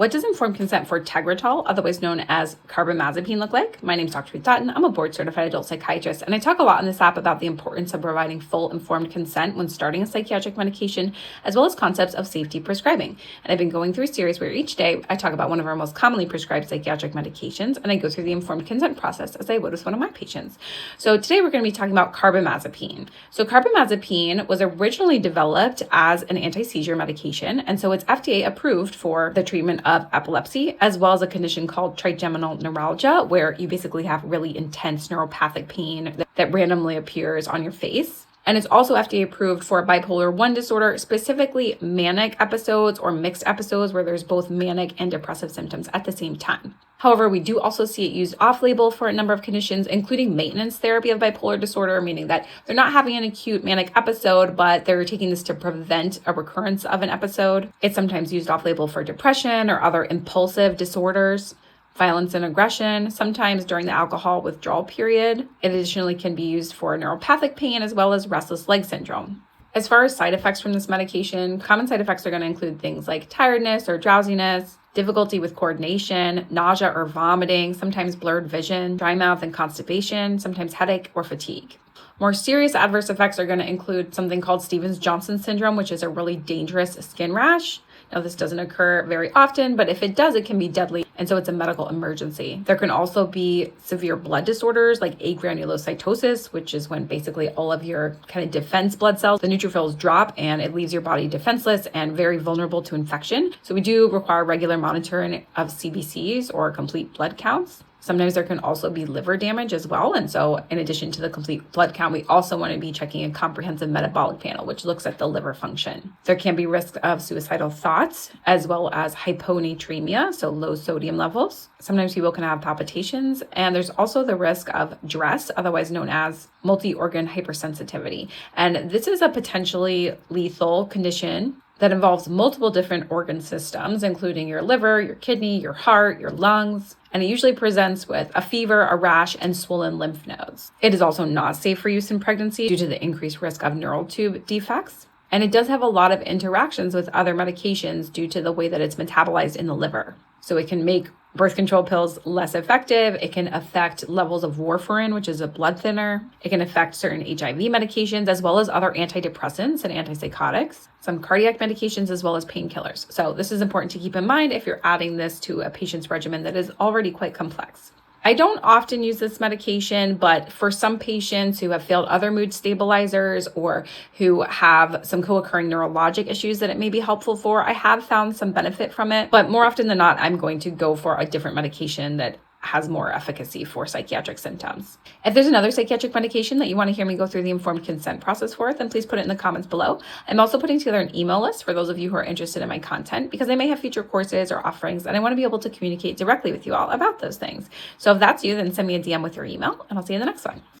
What does informed consent for Tegretol, otherwise known as carbamazepine, look like? My name is Dr. Ruth Dutton. I'm a board-certified adult psychiatrist, and I talk a lot in this app about the importance of providing full informed consent when starting a psychiatric medication, as well as concepts of safety prescribing. And I've been going through a series where each day I talk about one of our most commonly prescribed psychiatric medications, and I go through the informed consent process as I would with one of my patients. So today we're going to be talking about carbamazepine. So carbamazepine was originally developed as an anti-seizure medication, and so it's FDA approved for the treatment of epilepsy, as well as a condition called trigeminal neuralgia, where you basically have really intense neuropathic pain that randomly appears on your face. And it's also FDA approved for bipolar 1 disorder, specifically manic episodes or mixed episodes where there's both manic and depressive symptoms at the same time. However, we do also see it used off-label for a number of conditions, including maintenance therapy of bipolar disorder, meaning that they're not having an acute manic episode, but they're taking this to prevent a recurrence of an episode. It's sometimes used off-label for depression or other impulsive disorders, violence and aggression, sometimes during the alcohol withdrawal period. It additionally can be used for neuropathic pain as well as restless leg syndrome. As far as side effects from this medication, common side effects are going to include things like tiredness or drowsiness, difficulty with coordination, nausea or vomiting, sometimes blurred vision, dry mouth and constipation, sometimes headache or fatigue. More serious adverse effects are going to include something called Stevens-Johnson syndrome, which is a really dangerous skin rash. Now, this doesn't occur very often, but if it does, it can be deadly, and so it's a medical emergency. There can also be severe blood disorders like agranulocytosis, which is when basically all of your kind of defense blood cells, the neutrophils drop, and it leaves your body defenseless and very vulnerable to infection. So we do require regular monitoring of CBCs or complete blood counts. Sometimes there can also be liver damage as well. And so in addition to the complete blood count, we also want to be checking a comprehensive metabolic panel, which looks at the liver function. There can be risk of suicidal thoughts as well as hyponatremia, so low sodium levels. Sometimes people can have palpitations, and there's also the risk of DRESS, otherwise known as multi-organ hypersensitivity. And this is a potentially lethal condition that involves multiple different organ systems, including your liver, your kidney, your heart, your lungs, and it usually presents with a fever, a rash, and swollen lymph nodes. It is also not safe for use in pregnancy due to the increased risk of neural tube defects, and it does have a lot of interactions with other medications due to the way that it's metabolized in the liver. So it can make birth control pills less effective. It can affect levels of warfarin, which is a blood thinner. It can affect certain HIV medications, as well as other antidepressants and antipsychotics, some cardiac medications, as well as painkillers. So this is important to keep in mind if you're adding this to a patient's regimen that is already quite complex. I don't often use this medication, but for some patients who have failed other mood stabilizers or who have some co-occurring neurologic issues that it may be helpful for, I have found some benefit from it. But more often than not, I'm going to go for a different medication that has more efficacy for psychiatric symptoms. If there's another psychiatric medication that you want to hear me go through the informed consent process for, then please put it in the comments below. I'm also putting together an email list for those of you who are interested in my content, because I may have future courses or offerings, and I want to be able to communicate directly with you all about those things. So if that's you, then send me a DM with your email, and I'll see you in the next one.